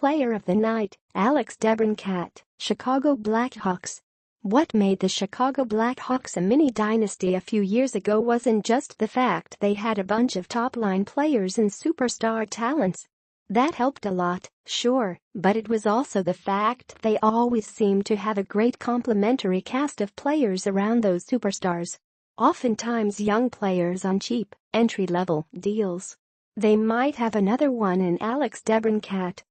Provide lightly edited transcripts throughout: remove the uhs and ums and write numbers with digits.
Player of the Night, Alex DeBrincat, Chicago Blackhawks. What made the Chicago Blackhawks a mini-dynasty a few years ago wasn't just the fact they had a bunch of top-line players and superstar talents. That helped a lot, sure, but it was also the fact they always seemed to have a great complementary cast of players around those superstars. Oftentimes young players on cheap, entry-level deals. They might have another one in Alex DeBrincat.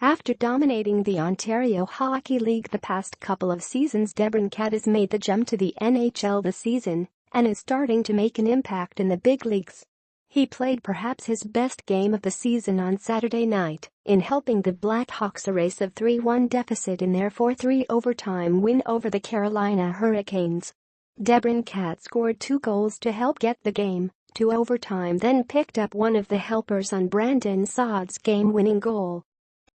After dominating the Ontario Hockey League the past couple of seasons, DeBrincat has made the jump to the NHL this season and is starting to make an impact in the big leagues. He played perhaps his best game of the season on Saturday night in helping the Blackhawks erase a 3-1 deficit in their 4-3 overtime win over the Carolina Hurricanes. DeBrincat scored 2 goals to help get the game to overtime, then picked up one of the helpers on Brandon Saad's game-winning goal.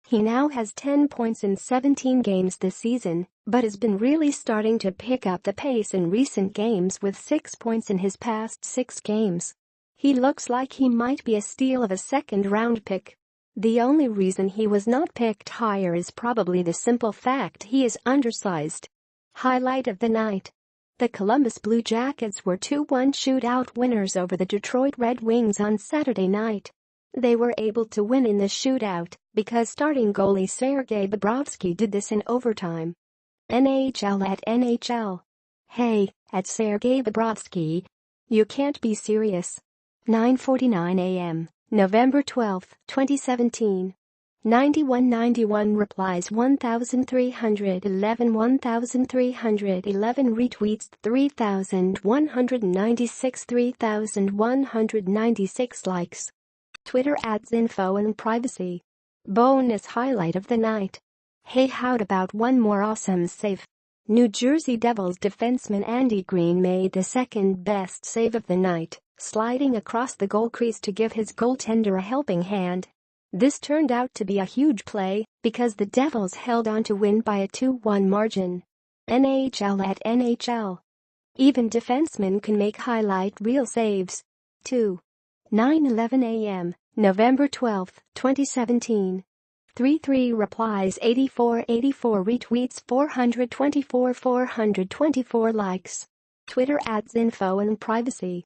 He now has 10 points in 17 games this season, but has been really starting to pick up the pace in recent games with 6 points in his past 6 games. He looks like he might be a steal of a second-round pick. The only reason he was not picked higher is probably the simple fact he is undersized. Highlight of the night. The Columbus Blue Jackets were 2-1 shootout winners over the Detroit Red Wings on Saturday night. They were able to win in the shootout because starting goalie Sergei Bobrovsky did this in overtime. NHL at NHL. Hey, at Sergei Bobrovsky. You can't be serious. 9:49 a.m., November 12, 2017. 9191 replies, 1311 retweets, 3196 3196 likes. Twitter adds info and privacy. Bonus highlight of the night. Hey, how about one more awesome save? New Jersey Devils defenseman Andy Green made the second best save of the night, sliding across the goal crease to give his goaltender a helping hand. This turned out to be a huge play because the Devils held on to win by a 2-1 margin. NHL at NHL. Even defensemen can make highlight reel saves. 9:11 a.m., November 12, 2017. 33 replies, 84 retweets, 424 likes. Twitter adds info and privacy.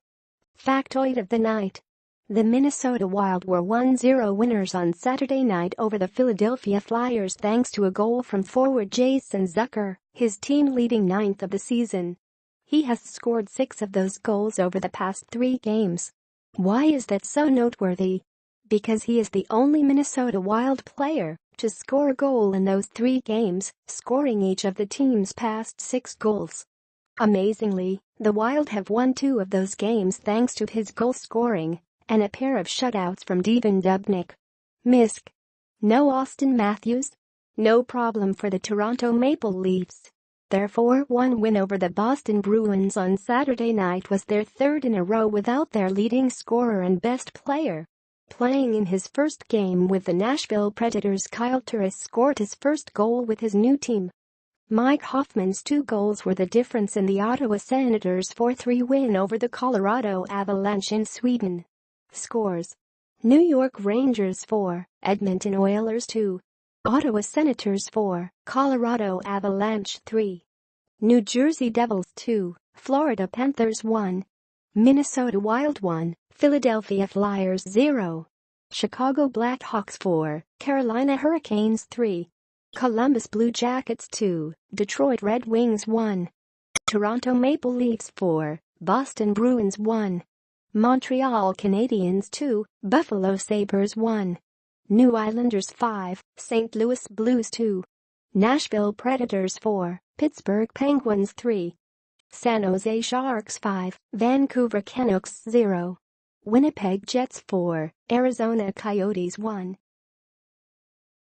Factoid of the night. The Minnesota Wild were 1-0 winners on Saturday night over the Philadelphia Flyers thanks to a goal from forward Jason Zucker, his team leading 9th of the season. He has scored 6 of those goals over the past 3 games. Why is that so noteworthy? Because he is the only Minnesota Wild player to score a goal in those 3 games, scoring each of the team's past 6 goals. Amazingly, the Wild have won 2 of those games thanks to his goal scoring and a pair of shutouts from Devan Dubnyk. Misk. No Austin Matthews? No problem for the Toronto Maple Leafs. Their 4-1 win over the Boston Bruins on Saturday night was their 3rd in a row without their leading scorer and best player. Playing in his first game with the Nashville Predators, Kyle Turris scored his first goal with his new team. Mike Hoffman's 2 goals were the difference in the Ottawa Senators' 4-3 win over the Colorado Avalanche in Sweden. Scores: New York Rangers 4, Edmonton Oilers 2. Ottawa Senators 4, Colorado Avalanche 3. New Jersey Devils 2, Florida Panthers 1. Minnesota Wild 1, Philadelphia Flyers 0. Chicago Blackhawks 4, Carolina Hurricanes 3. Columbus Blue Jackets 2, Detroit Red Wings 1. Toronto Maple Leafs 4, Boston Bruins 1. Montreal Canadiens 2, Buffalo Sabres 1. New Islanders 5, St. Louis Blues 2. Nashville Predators 4, Pittsburgh Penguins 3. San Jose Sharks 5, Vancouver Canucks 0. Winnipeg Jets 4, Arizona Coyotes 1.